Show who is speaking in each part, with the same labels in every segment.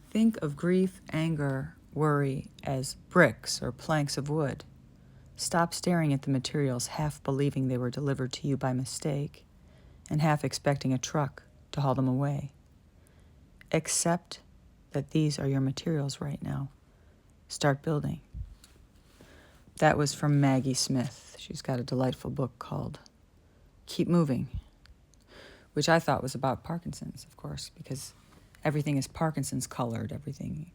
Speaker 1: Think of grief, anger, worry as bricks or planks of wood. Stop staring at the materials, half believing they were delivered to you by mistake, and half expecting a truck to haul them away. Accept that these are your materials right now. Start building. That was from Maggie Smith. She's got a delightful book called Keep Moving, which I thought was about Parkinson's, of course, because everything is Parkinson's colored. Everything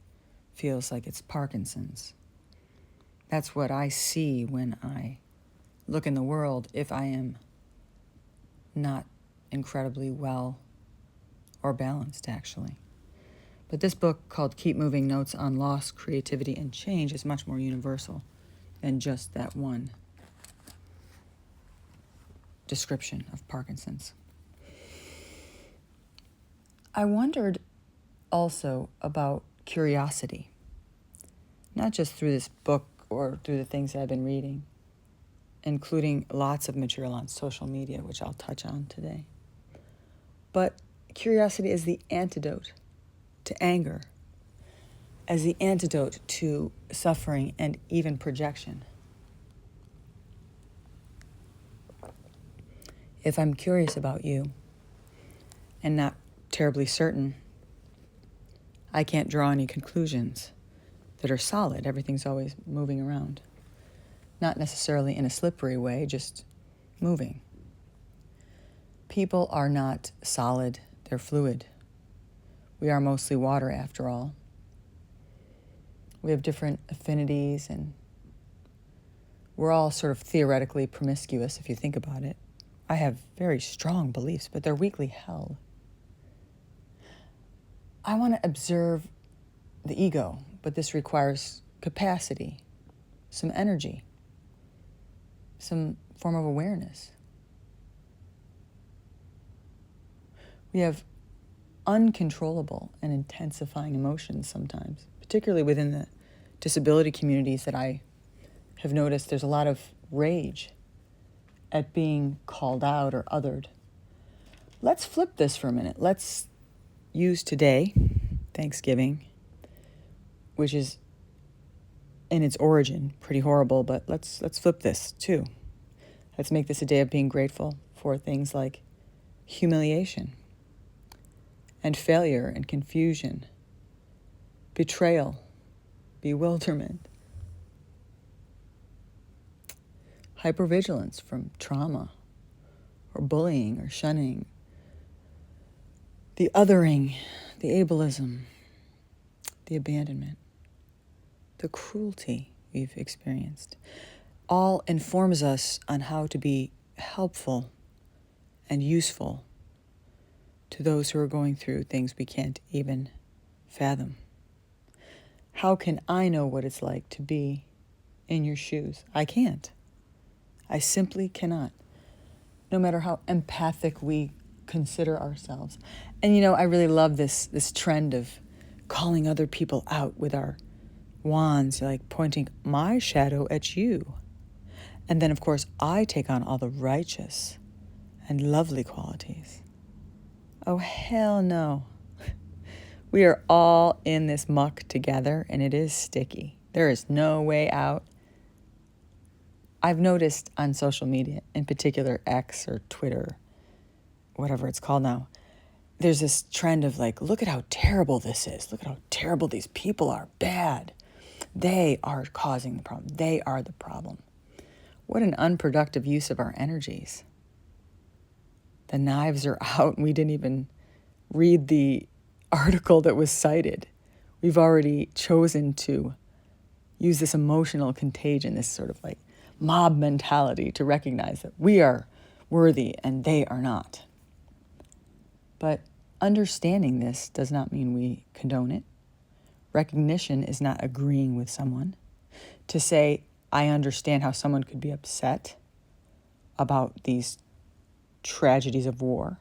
Speaker 1: feels like it's Parkinson's. That's what I see when I look in the world if I am not incredibly well or balanced, actually. But this book called Keep Moving, Notes on Loss, Creativity, and Change is much more universal than just that one description of Parkinson's. I wondered also about curiosity, not just through this book or through the things that I've been reading, including lots of material on social media, which I'll touch on today. But curiosity is the antidote to anger, as the antidote to suffering and even projection. If I'm curious about you and not terribly certain, I can't draw any conclusions that are solid. Everything's always moving around. Not necessarily in a slippery way, just moving. People are not solid, they're fluid. We are mostly water after all. We have different affinities and we're all sort of theoretically promiscuous if you think about it. I have very strong beliefs, but they're weakly held. I want to observe the ego, but this requires capacity, some energy, some form of awareness. We have uncontrollable and intensifying emotions sometimes, particularly within the disability communities that I have noticed. There's a lot of rage at being called out or othered. Let's flip this for a minute. Let's use today, Thanksgiving, which is in its origin pretty horrible, but let's flip this too. Let's make this a day of being grateful for things like humiliation and failure and confusion, betrayal, bewilderment, hypervigilance from trauma or bullying or shunning, the othering, the ableism, the abandonment, the cruelty we've experienced, all informs us on how to be helpful and useful to those who are going through things we can't even fathom. How can I know what it's like to be in your shoes? I can't. I simply cannot, no matter how empathic we consider ourselves. And I really love this trend of calling other people out with our wands, like pointing my shadow at you. And then, of course, I take on all the righteous and lovely qualities. Oh, hell no. We are all in this muck together, and it is sticky. There is no way out. I've noticed on social media, in particular X or Twitter, whatever it's called now, there's this trend of like, look at how terrible this is. Look at how terrible these people are. Bad. They are causing the problem. They are the problem. What an unproductive use of our energies. The knives are out, and we didn't even read the article that was cited. We've already chosen to use this emotional contagion, this sort of like mob mentality to recognize that we are worthy and they are not. But understanding this does not mean we condone it. Recognition is not agreeing with someone. To say, I understand how someone could be upset about these tragedies of war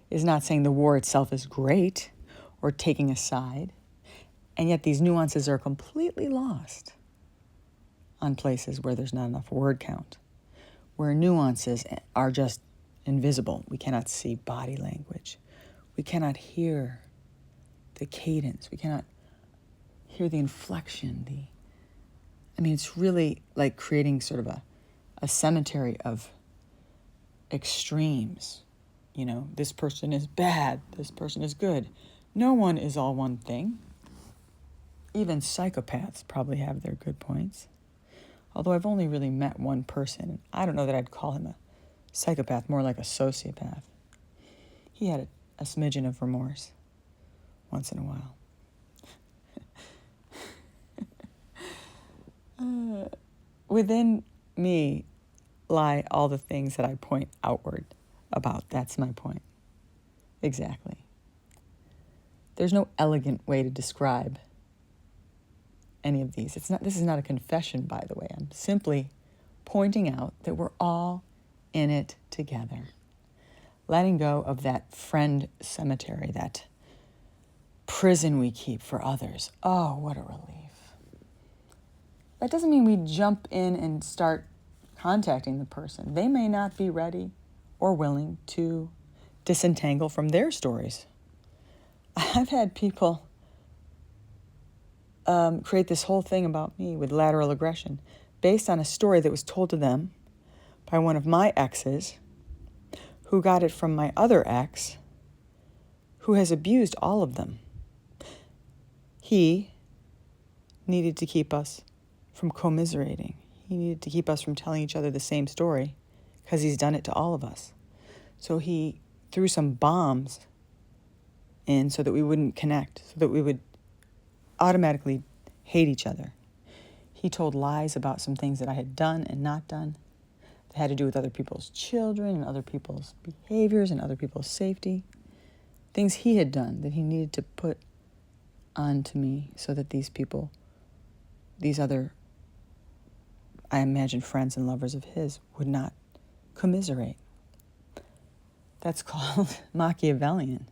Speaker 1: is not saying the war itself is great or taking a side. And yet these nuances are completely lost on places where there's not enough word count, where nuances are just invisible. We cannot see body language. We cannot hear the cadence. We cannot hear the inflection, it's really like creating sort of a cemetery of extremes. This person is bad, this person is good. No one is all one thing. Even psychopaths probably have their good points. Although I've only really met one person. I don't know that I'd call him a psychopath, more like a sociopath. He had a smidgen of remorse once in a while. Within me lie all the things that I point outward about. That's my point. Exactly. There's no elegant way to describe any of these. This is not a confession, by the way. I'm simply pointing out that we're all in it together. Letting go of that friend cemetery, that prison we keep for others. Oh, what a relief. That doesn't mean we jump in and start contacting the person. They may not be ready or willing to disentangle from their stories. I've had people create this whole thing about me with lateral aggression based on a story that was told to them by one of my exes, who got it from my other ex, who has abused all of them. He needed to keep us from commiserating. He needed to keep us from telling each other the same story because he's done it to all of us. So he threw some bombs in so that we wouldn't connect, so that we would automatically hate each other. He told lies about some things that I had done and not done that had to do with other people's children and other people's behaviors and other people's safety. Things he had done that he needed to put onto me so that these people, these other, I imagine, friends and lovers of his, would not commiserate. That's called Machiavellian.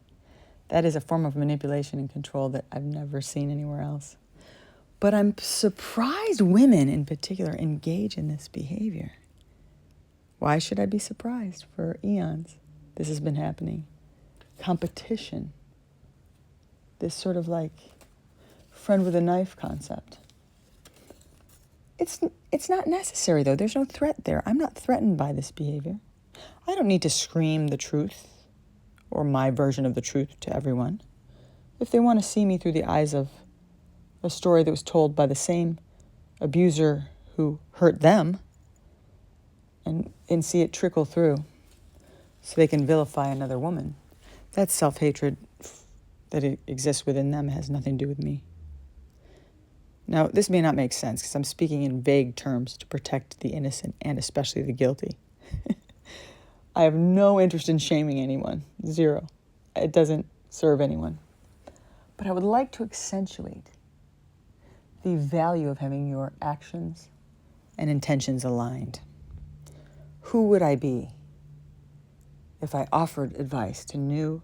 Speaker 1: That is a form of manipulation and control that I've never seen anywhere else. But I'm surprised women in particular engage in this behavior. Why should I be surprised? For eons, this has been happening. Competition. This sort of like friend with a knife concept. It's not necessary, though. There's no threat there. I'm not threatened by this behavior. I don't need to scream the truth or my version of the truth to everyone. If they want to see me through the eyes of a story that was told by the same abuser who hurt them, and see it trickle through so they can vilify another woman, that self-hatred that exists within them has nothing to do with me. Now, this may not make sense because I'm speaking in vague terms to protect the innocent and especially the guilty. I have no interest in shaming anyone. Zero. It doesn't serve anyone. But I would like to accentuate the value of having your actions and intentions aligned. Who would I be if I offered advice to new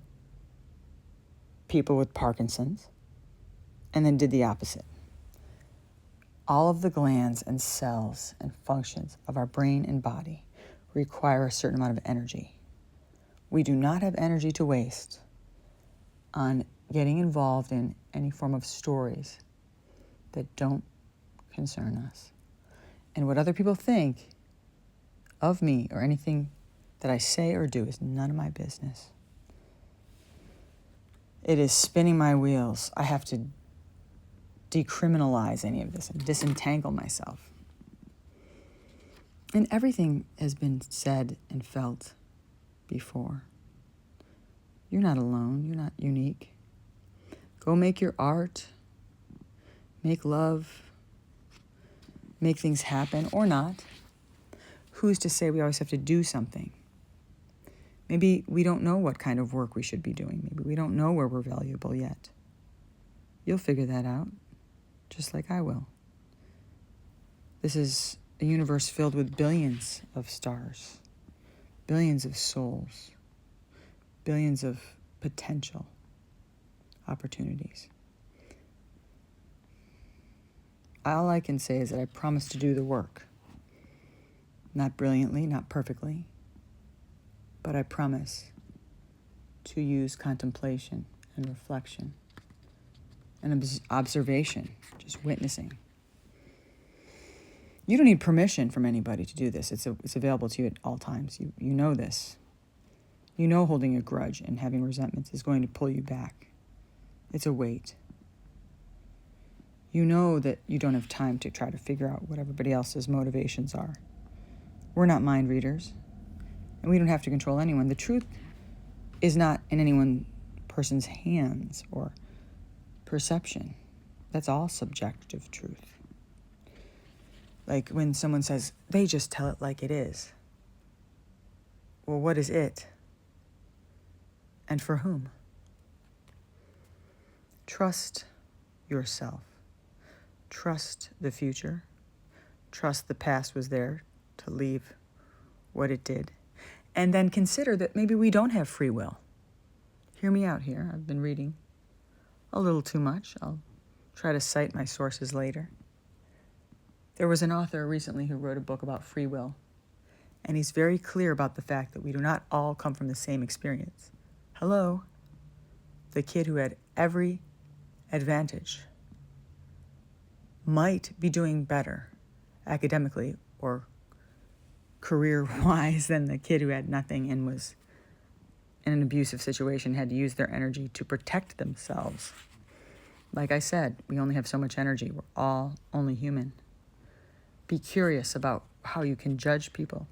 Speaker 1: people with Parkinson's and then did the opposite? All of the glands and cells and functions of our brain and body require a certain amount of energy. We do not have energy to waste on getting involved in any form of stories that don't concern us. And what other people think of me or anything that I say or do is none of my business. It is spinning my wheels. I have to decriminalize any of this and disentangle myself. And everything has been said and felt before. You're not alone. You're not unique. Go make your art. Make love. Make things happen or not. Who's to say we always have to do something? Maybe we don't know what kind of work we should be doing. Maybe we don't know where we're valuable yet. You'll figure that out, just like I will. This is a universe filled with billions of stars, billions of souls, billions of potential opportunities. All I can say is that I promise to do the work. Not brilliantly, not perfectly, but I promise to use contemplation and reflection and observation, just witnessing. You don't need permission from anybody to do this. It's available to you at all times. You know this. You know holding a grudge and having resentments is going to pull you back. It's a weight. You know that you don't have time to try to figure out what everybody else's motivations are. We're not mind readers, and we don't have to control anyone. The truth is not in any one person's hands or perception. That's all subjective truth. Like when someone says, they just tell it like it is. Well, what is it? And for whom? Trust yourself. Trust the future. Trust the past was there to leave what it did. And then consider that maybe we don't have free will. Hear me out here. I've been reading a little too much. I'll try to cite my sources later. There was an author recently who wrote a book about free will, and he's very clear about the fact that we do not all come from the same experience. Hello? The kid who had every advantage might be doing better academically or career-wise than the kid who had nothing and was in an abusive situation, had to use their energy to protect themselves. Like I said, we only have so much energy. We're all only human. Be curious about how you can judge people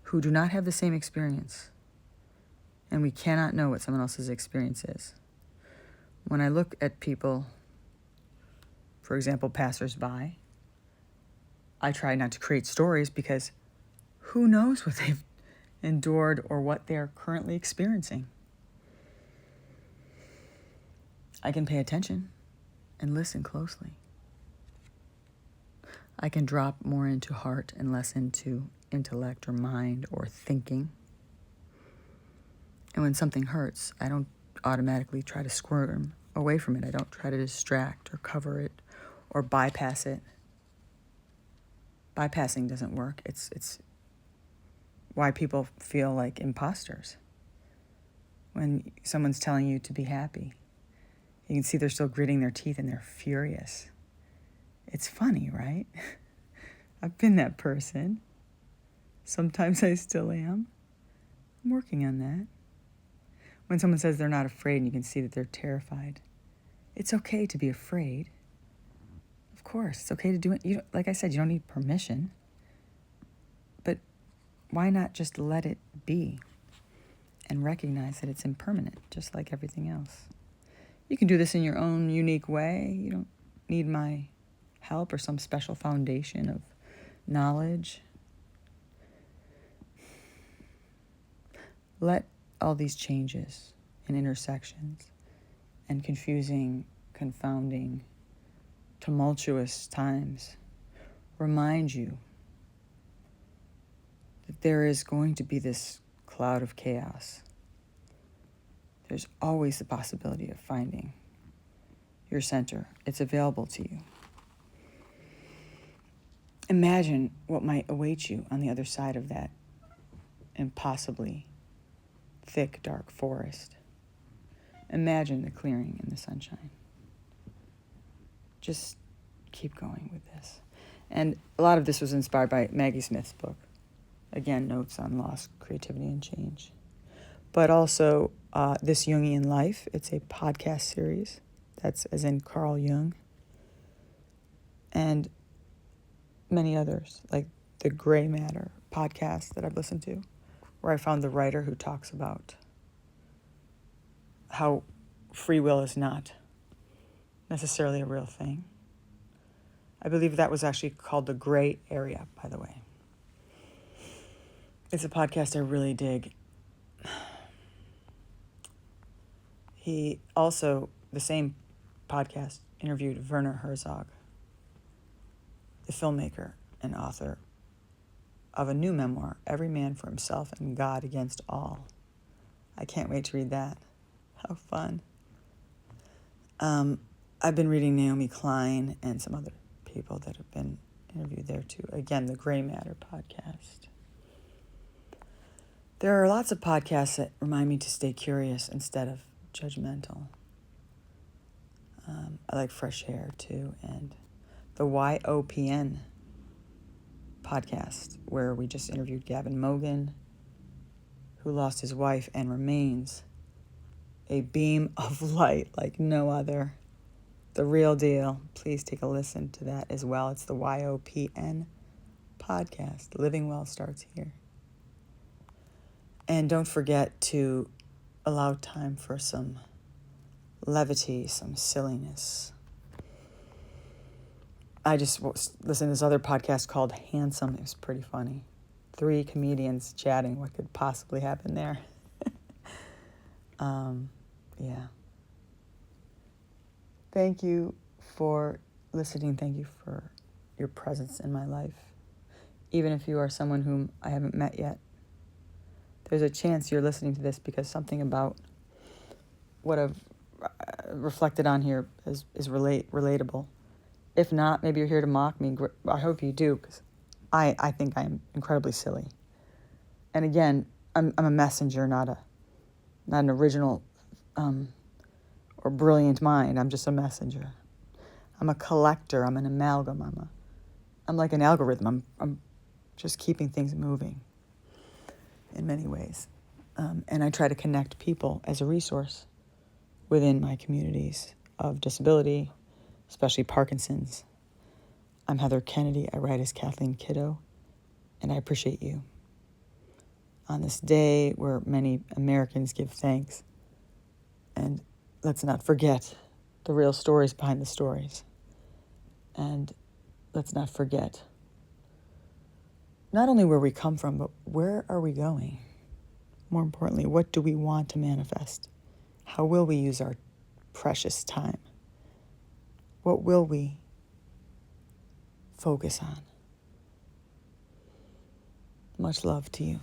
Speaker 1: who do not have the same experience. And we cannot know what someone else's experience is. When I look at people, for example, passersby, I try not to create stories because who knows what they've endured or what they're currently experiencing. I can pay attention and listen closely. I can drop more into heart and less into intellect or mind or thinking. And when something hurts, I don't automatically try to squirm away from it. I don't try to distract or cover it or bypass it. Bypassing doesn't work. It's why people feel like imposters. When someone's telling you to be happy, you can see they're still gritting their teeth and they're furious. It's funny, right? I've been that person. Sometimes I still am. I'm working on that. When someone says they're not afraid and you can see that they're terrified, it's okay to be afraid. Of course, it's okay to do it. Like I said, you don't need permission. But why not just let it be and recognize that it's impermanent, just like everything else? You can do this in your own unique way. You don't need my help or some special foundation of knowledge. Let all these changes and intersections and confusing, confounding, tumultuous times remind you that there is going to be this cloud of chaos. There's always the possibility of finding your center. It's available to you. Imagine what might await you on the other side of that impossibly thick, dark forest. Imagine the clearing and the sunshine. Just keep going with this. And a lot of this was inspired by Maggie Smith's book. Again, Notes on Lost Creativity and Change. But also This Jungian Life. It's a podcast series. That's as in Carl Jung. And many others, like the Gray Matter podcast that I've listened to, where I found the writer who talks about how free will is not necessarily a real thing. I believe that was actually called The Gray Area, by the way. It's a podcast I really dig. He also, the same podcast, interviewed Werner Herzog, the filmmaker and author of a new memoir, Every Man for Himself and God Against All. I can't wait to read that. How fun. I've been reading Naomi Klein and some other people that have been interviewed there too. Again, the Gray Matter podcast. There are lots of podcasts that remind me to stay curious instead of judgmental. I like fresh air too. And the YOPN podcast, where we just interviewed Gavin Mogan, who lost his wife and remains a beam of light like no other. The real deal. Please take a listen to that as well. It's the YOPN podcast. Living Well starts here. And don't forget to allow time for some levity, some silliness. I just listened to this other podcast called Handsome. It was pretty funny. 3 comedians chatting. What could possibly happen there? Yeah. Thank you for listening. Thank you for your presence in my life. Even if you are someone whom I haven't met yet, there's a chance you're listening to this because something about what I've reflected on here is relatable. If not, maybe you're here to mock me. I hope you do, because I think I'm incredibly silly. And again, I'm a messenger, not an original or brilliant mind. I'm just a messenger. I'm a collector. I'm an amalgam. I'm like an algorithm. I'm just keeping things moving in many ways. And I try to connect people as a resource within my communities of disability, especially Parkinson's. I'm Heather Kennedy. I write as Kathleen Kiddo, and I appreciate you. On this day where many Americans give thanks, and let's not forget the real stories behind the stories. And let's not forget not only where we come from, but where are we going? More importantly, what do we want to manifest? How will we use our precious time? What will we focus on? Much love to you.